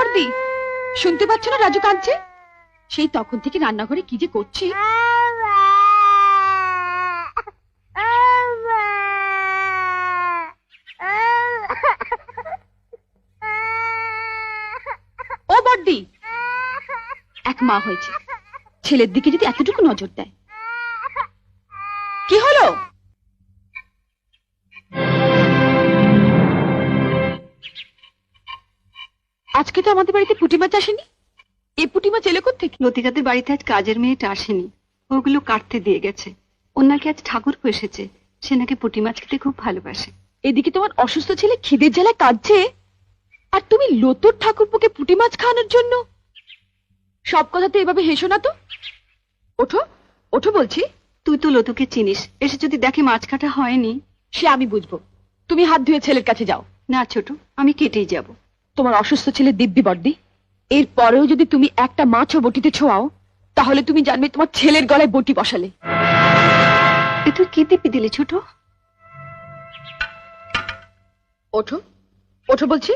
বর্দি, শুনতে পাচ্ছ না রাজু কাঁদছে? সেই তখন থেকে রান্নাঘরে কি যে করছে। ও বর্দি, এক মা হয়েছে, ছেলের দিকে যদি এতটুকু নজর দেয়। কি হলো? আজকে তো আমাদের বাড়িতে পুঁটি মাছ আসেনি। এই পুঁটি মাছ এলো কোত্থেকে? লতিকাদের বাড়িতে আজ কাজের মেয়েটা আসেনি, ওগুলো কাটতে দিয়ে গেছে। ওর নাকি আজ ঠাকুরপো এসেছে, সে নাকি পুঁটি মাছ খেতে খুব ভালোবাসে। এদিকে তোমার অসুস্থ ছেলে খিদের জ্বালায় কাঁদছে, আর তুমি লতুর ঠাকুরপোকে পুঁটি মাছ খাওয়ানোর জন্য। সব কথাতে এভাবে হেসো না তো। ওঠো ওঠো বলছি। তুই তো লতুকে চিনিস, এসে যদি দেখে মাছ কাটা হয়নি। সে আমি বুঝবো, তুমি হাত ধুয়ে ছেলের কাছে যাও। না ছোট, আমি কেটেই যাব। তোমার অসুস্থ ছেলে দিব্যি বর্দি, এর পরেও যদি তুমি একটা মাছও বটিতে ছোঁয়াও, তাহলে তুমি জানবে তোমার ছেলের গলায় বটি বসালে। এ তুই কি দিবি দিলি ছোট? ওঠো ওঠো বলছি।